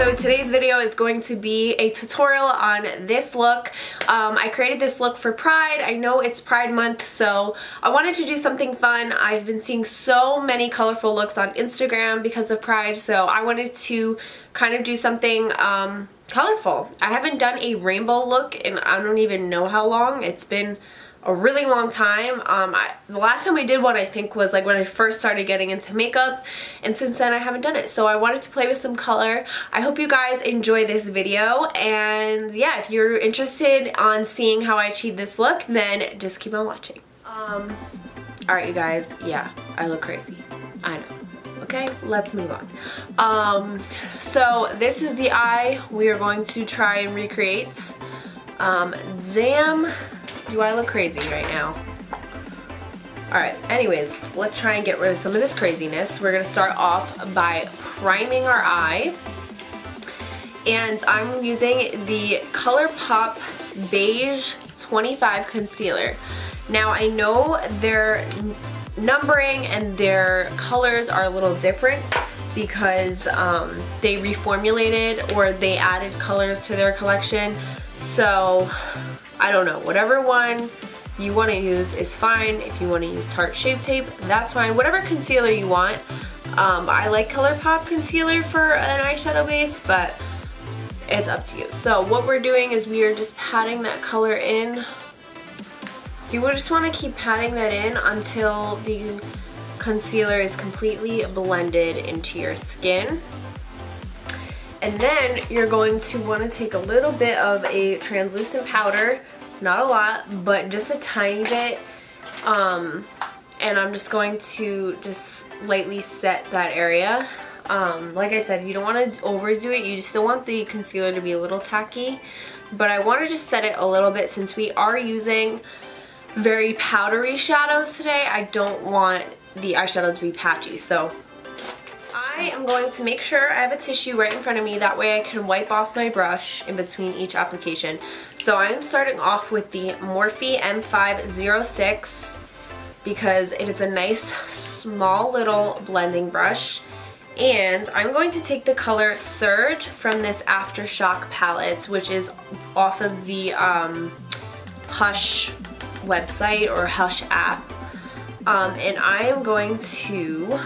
So today's video is going to be a tutorial on this look. I created this look for Pride. I know it's Pride month, so I wanted to do something fun. I've been seeing so many colorful looks on Instagram because of Pride, so I wanted to kind of do something colorful. I haven't done a rainbow look in I don't even know how long. It's been a really long time. The last time I did one I think was like when I first started getting into makeup, and since then I haven't done it. So I wanted to play with some color. I hope you guys enjoy this video, and yeah, if you're interested on seeing how I achieve this look, then just keep on watching. Alright you guys, yeah, I look crazy. I know. Okay, let's move on. So this is the eye we are going to try and recreate. Damn, do I look crazy right now? Alright, anyways, let's try and get rid of some of this craziness. We're going to start off by priming our eye. And I'm using the COLOURPOP Beige 25 Concealer. Now I know their numbering and their colors are a little different because they reformulated or they added colors to their collection. So I don't know, whatever one you want to use is fine. If you want to use Tarte Shape Tape, that's fine. Whatever concealer you want. I like COLOURPOP concealer for an eyeshadow base, but it's up to you. So what we're doing is we are just patting that color in. So you just want to keep patting that in until the concealer is completely blended into your skin. And then you're going to want to take a little bit of a translucent powder, not a lot, but just a tiny bit. And I'm just going to just lightly set that area. Like I said, you don't want to overdo it. You still want the concealer to be a little tacky. But I want to just set it a little bit since we are using very powdery shadows today. I don't want the eyeshadow to be patchy. So I am going to make sure I have a tissue right in front of me, that way I can wipe off my brush in between each application. So I'm starting off with the Morphe M506 because it is a nice small little blending brush. And I'm going to take the color Surge from this Aftershock palette, which is off of the Hush website or Hush app. And I am going to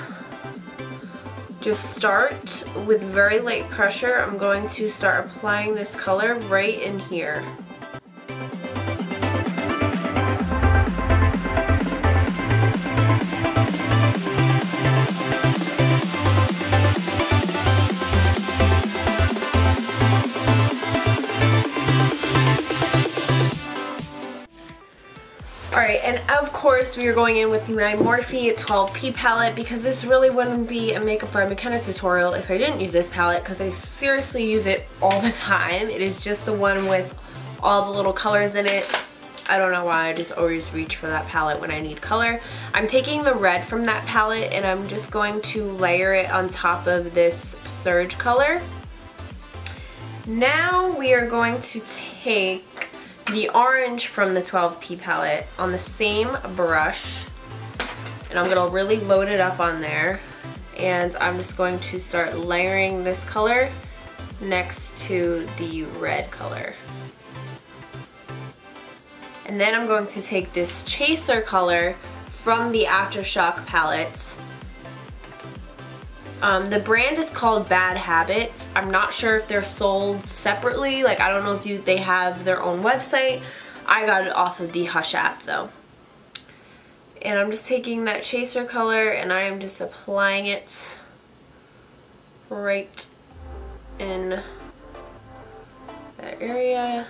just start with very light pressure. I'm going to start applying this color right in here. Alright, and of course we are going in with my Morphe 12P palette because this really wouldn't be a makeup by McKenna tutorial if I didn't use this palette, because I seriously use it all the time. It is just the one with all the little colors in it. I don't know why, I just always reach for that palette when I need color. I'm taking the red from that palette and I'm just going to layer it on top of this Surge color. Now we are going to take the orange from the 12P palette on the same brush, and I'm going to really load it up on there, and I'm just going to start layering this color next to the red color. And then I'm going to take this chaser color from the Aftershock palette. The brand is called Bad Habits. I'm not sure if they're sold separately. Like, I don't know if they have their own website. I got it off of the Hush app though. And I'm just taking that chaser color and I am just applying it right in that area.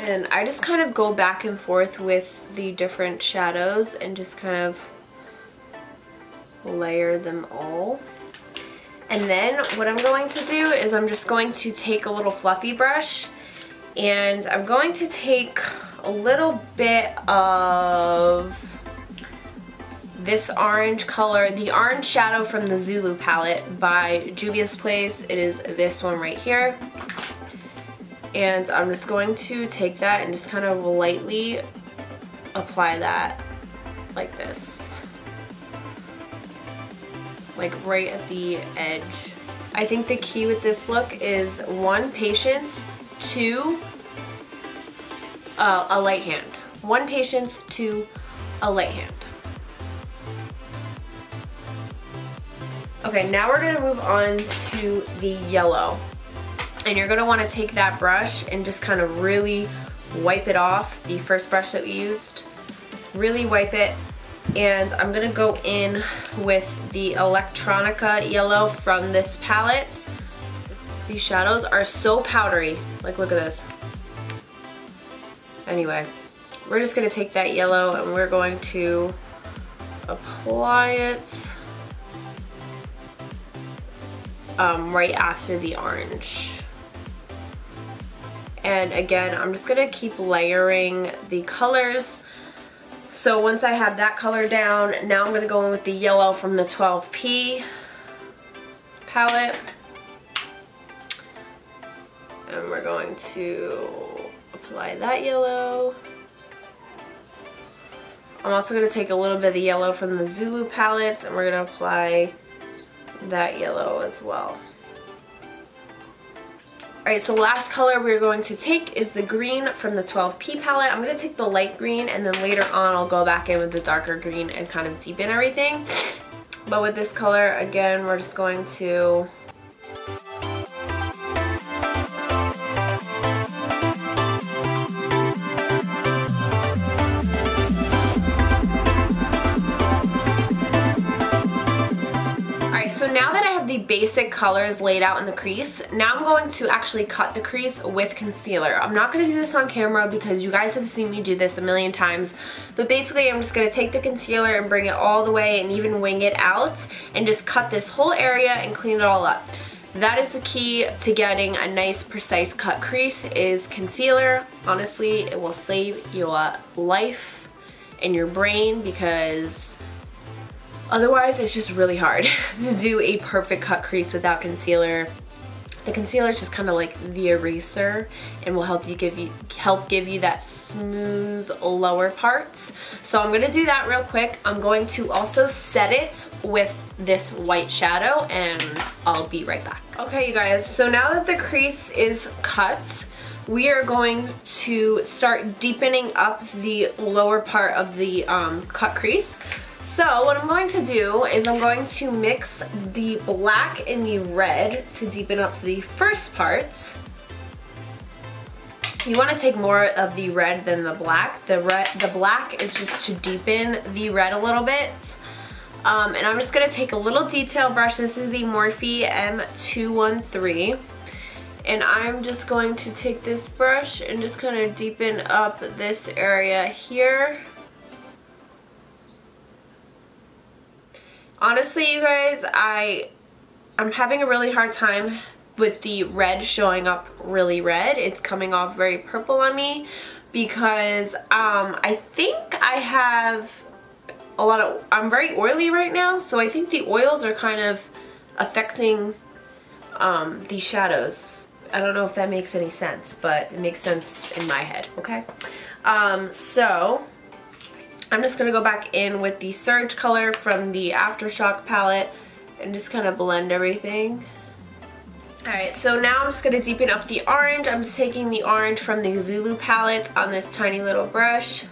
And I just kind of go back and forth with the different shadows and just kind of layer them all. And then what I'm going to do is I'm just going to take a little fluffy brush and I'm going to take a little bit of this orange color, the orange shadow from the Zulu palette by Juvia's Place. It is this one right here. And I'm just going to take that and just kind of lightly apply that like this. Like right at the edge. I think the key with this look is 1, patience, 2, a light hand. 1, patience, 2, a light hand. Okay, now we're gonna move on to the yellow. And you're gonna wanna take that brush and just kind of really wipe it off, the first brush that we used. Really wipe it. And I'm gonna go in with the Electronica yellow from this palette. These shadows are so powdery. Like, look at this. Anyway, we're just gonna take that yellow and we're going to apply it right after the orange. And again, I'm just gonna keep layering the colors. So once I have that color down, now I'm gonna go in with the yellow from the 12P palette. And we're going to apply that yellow. I'm also gonna take a little bit of the yellow from the Zulu palettes and we're gonna apply that yellow as well. Alright, so last color we're going to take is the green from the 12P palette. I'm going to take the light green and then later on I'll go back in with the darker green and kind of deepen everything. But with this color, again, we're just going to the basic colors laid out in the crease. Now I'm going to actually cut the crease with concealer. I'm not going to do this on camera because you guys have seen me do this a million times, but basically I'm just going to take the concealer and bring it all the way and even wing it out and just cut this whole area and clean it all up. That is the key to getting a nice precise cut crease is concealer. Honestly, it will save your life and your brain because otherwise, it's just really hard to do a perfect cut crease without concealer. The concealer is just kind of like the eraser and will help give you that smooth lower parts. So I'm gonna do that real quick. I'm going to also set it with this white shadow and I'll be right back. Okay, you guys, so now that the crease is cut, we are going to start deepening up the lower part of the cut crease. So what I'm going to do is I'm going to mix the black and the red to deepen up the first parts. You want to take more of the red than the black. The black is just to deepen the red a little bit. And I'm just going to take a little detail brush. This is the Morphe M213. And I'm just going to take this brush and just kind of deepen up this area here. Honestly, you guys, I'm having a really hard time with the red showing up really red. It's coming off very purple on me because I think I have a lot of, I'm very oily right now, so I think the oils are kind of affecting these shadows. I don't know if that makes any sense, but it makes sense in my head, okay? So I'm just going to go back in with the Surge color from the Aftershock palette and just kind of blend everything. Alright, so now I'm just going to deepen up the orange. I'm just taking the orange from the Zulu palette on this tiny little brush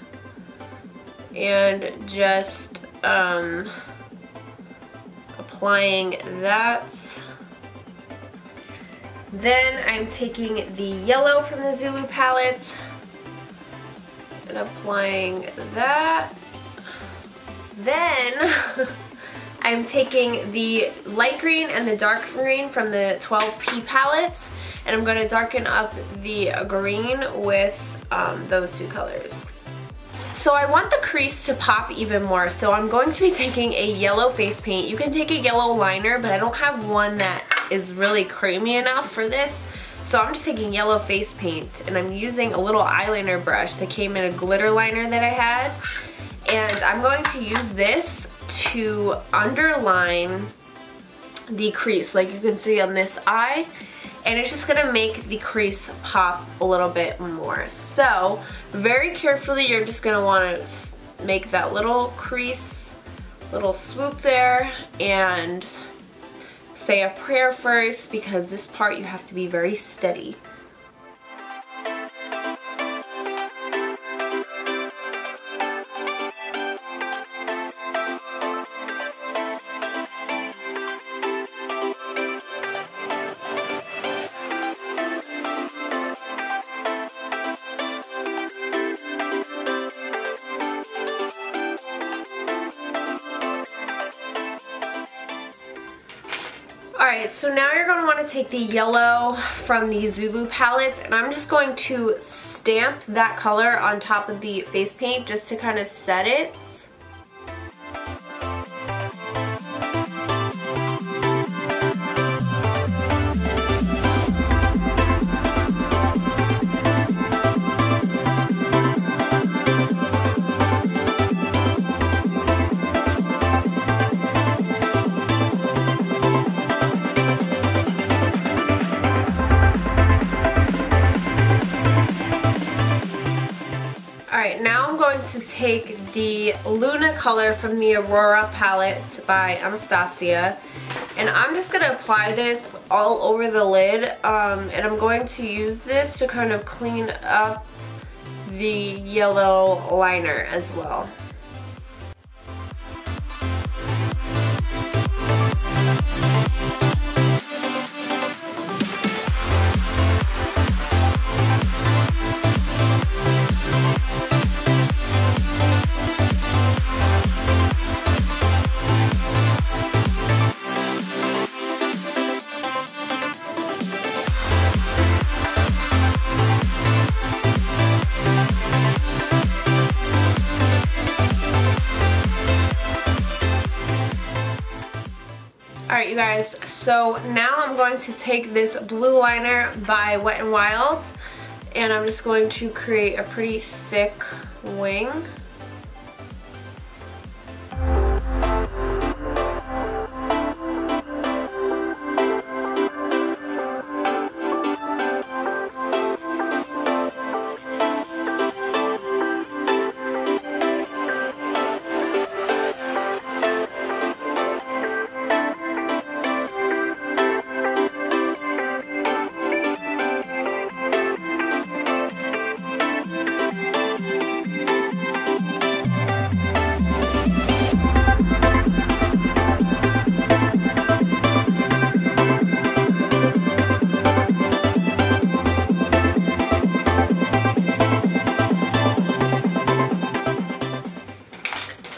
and just applying that. Then I'm taking the yellow from the Zulu palette and applying that. Then I'm taking the light green and the dark green from the 12P palettes and I'm going to darken up the green with those two colors. So I want the crease to pop even more, so I'm going to be taking a yellow face paint. You can take a yellow liner, but I don't have one that is really creamy enough for this. So I'm just taking yellow face paint and I'm using a little eyeliner brush that came in a glitter liner that I had. And I'm going to use this to underline the crease like you can see on this eye. And it's just going to make the crease pop a little bit more. So very carefully you're just going to want to make that little crease, little swoop there, and say a prayer first, because this part you have to be very steady. Alright, so now you're going to want to take the yellow from the Zulu palette, and I'm just going to stamp that color on top of the face paint just to kind of set it. Alright, now I'm going to take the Luna color from the Aurora palette by Anastasia, and I'm just going to apply this all over the lid, and I'm going to use this to kind of clean up the yellow liner as well. Alright you guys, so now I'm going to take this blue liner by Wet n Wild, and I'm just going to create a pretty thick wing.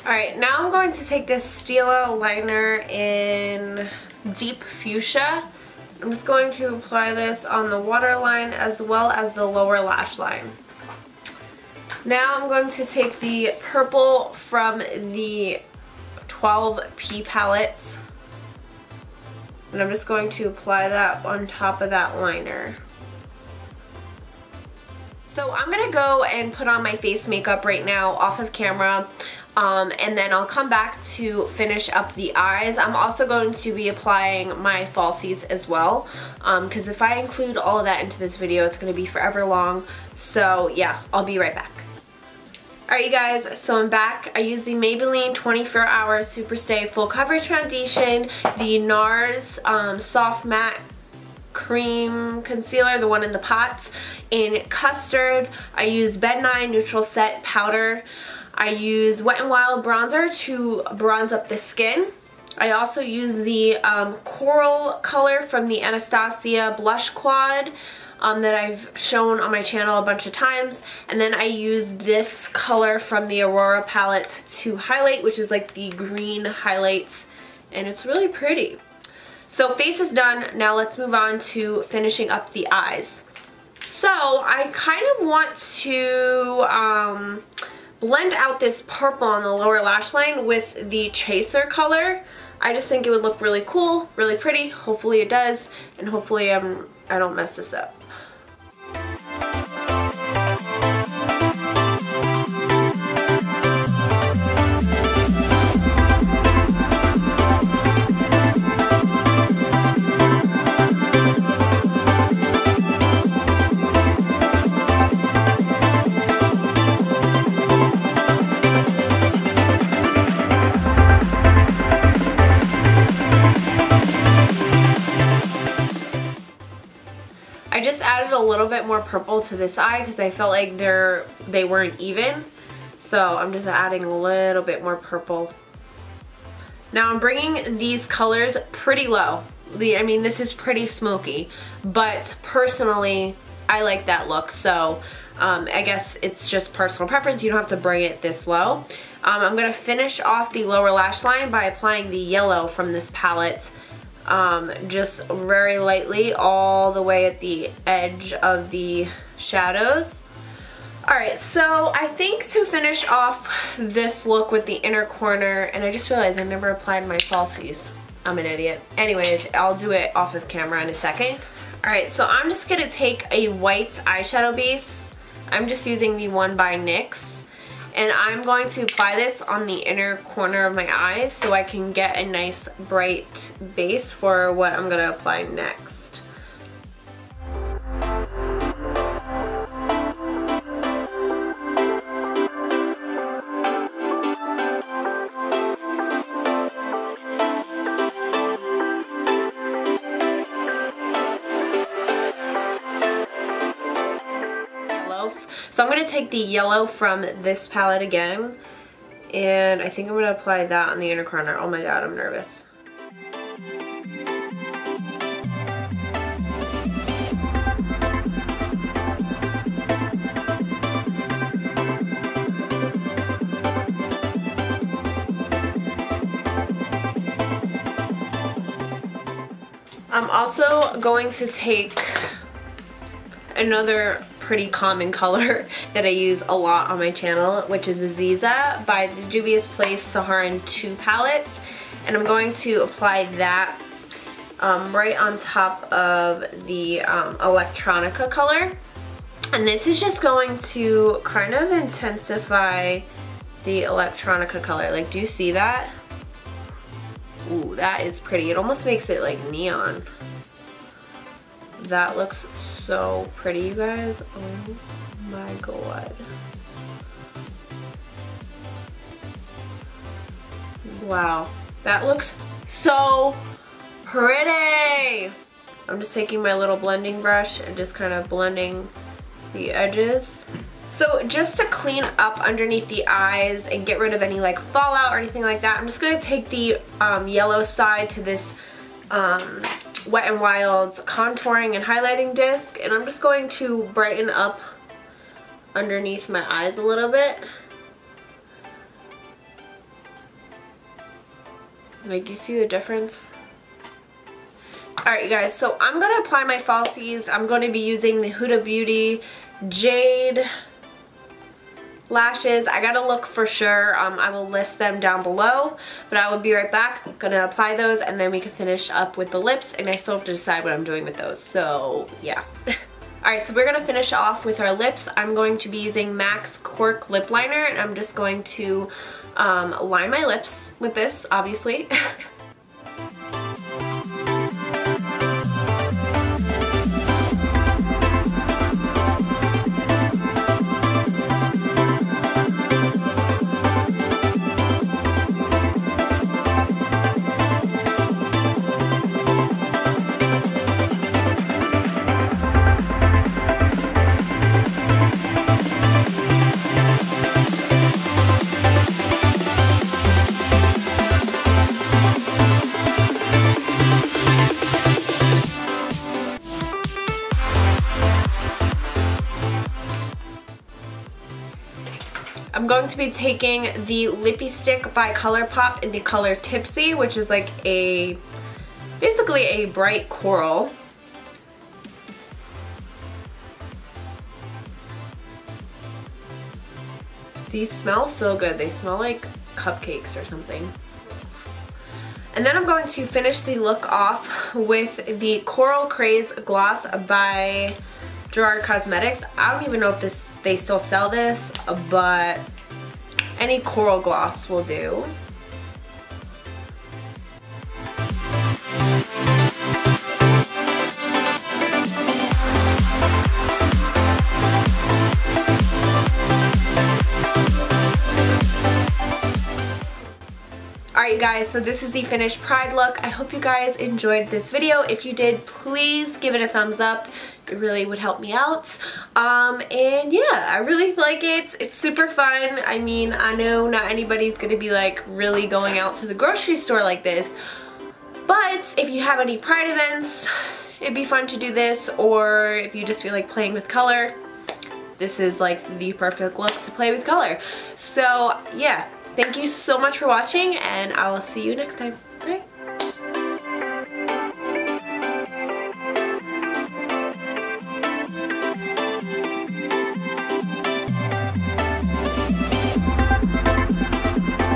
Alright, now I'm going to take this STILA liner in Deep Fuchsia. I'm just going to apply this on the waterline as well as the lower lash line. Now I'm going to take the purple from the 12P palette, and I'm just going to apply that on top of that liner. So I'm going to go and put on my face makeup right now off of camera. And then I'll come back to finish up the eyes. I'm also going to be applying my falsies as well, because if I include all of that into this video, it's going to be forever long. So yeah, I'll be right back. Alright you guys, so I'm back. I used the Maybelline 24 Hour Superstay Full Coverage Foundation, the NARS Soft Matte Cream Concealer, the one in the pots, in Custard. I used NYE Neutral Set Powder. I use Wet n Wild bronzer to bronze up the skin. I also use the coral color from the Anastasia blush quad that I've shown on my channel a bunch of times. And then I use this color from the Aurora palette to highlight, which is like the green highlights, and it's really pretty. So face is done. Now let's move on to finishing up the eyes. So I kind of want to blend out this purple on the lower lash line with the chaser color. I just think it would look really cool, really pretty. Hopefully it does, and hopefully I don't mess this up. little bit more purple to this eye because I felt like they weren't even. So I'm just adding a little bit more purple. Now I'm bringing these colors pretty low. I mean, this is pretty smoky, but personally, I like that look. So I guess it's just personal preference. You don't have to bring it this low. I'm going to finish off the lower lash line by applying the yellow from this palette. Just very lightly all the way at the edge of the shadows. Alright, so I think to finish off this look with the inner corner, and I just realized I never applied my falsies. I'm an idiot. Anyways, I'll do it off of camera in a second. Alright, so I'm just going to take a white eyeshadow base. I'm just using the one by NYX. And I'm going to apply this on the inner corner of my eyes so I can get a nice bright base for what I'm going to apply next. So I'm going to take the yellow from this palette again, and I think I'm going to apply that on the inner corner. Oh my god, I'm nervous. I'm also going to take another pretty common color that I use a lot on my channel, which is Aziza by the Juvia's Place Saharan 2 palettes, and I'm going to apply that right on top of the Electronica color. And this is just going to kind of intensify the Electronica color. Like, do you see that? Ooh, that is pretty. It almost makes it like neon. That looks so pretty, you guys. Oh my god. Wow, that looks so pretty. I'm just taking my little blending brush and just kind of blending the edges. So just to clean up underneath the eyes and get rid of any like fallout or anything like that, I'm just going to take the yellow side to this Wet n Wild's contouring and highlighting disc, and I'm just going to brighten up underneath my eyes a little bit. Like, you see the difference? Alright you guys, so I'm going to apply my falsies. I'm going to be using the Huda Beauty Jade lashes. I gotta look for sure. I will list them down below, but I will be right back. I'm gonna apply those and then we can finish up with the lips, and I still have to decide what I'm doing with those, so yeah. Alright, so we're gonna finish off with our lips. I'm going to be using MAC's Cork Lip Liner, and I'm just going to line my lips with this, obviously. I'm going to be taking the Lippy Stick by ColourPop in the color Tipsy, which is like basically a bright coral. These smell so good. They smell like cupcakes or something. And then I'm going to finish the look off with the Coral Craze Gloss by GERARD Cosmetics. I don't even know if they still sell this, but any coral gloss will do. Alright guys, so this is the finished Pride look. I hope you guys enjoyed this video. If you did, please give it a thumbs up. it really would help me out. And yeah, I really like it. It's super fun. I mean, I know not anybody's gonna be like really going out to the grocery store like this, but if you have any Pride events, it'd be fun to do this, or if you just feel like playing with color, this is like the perfect look to play with color. So yeah, thank you so much for watching, and I will see you next time. Bye.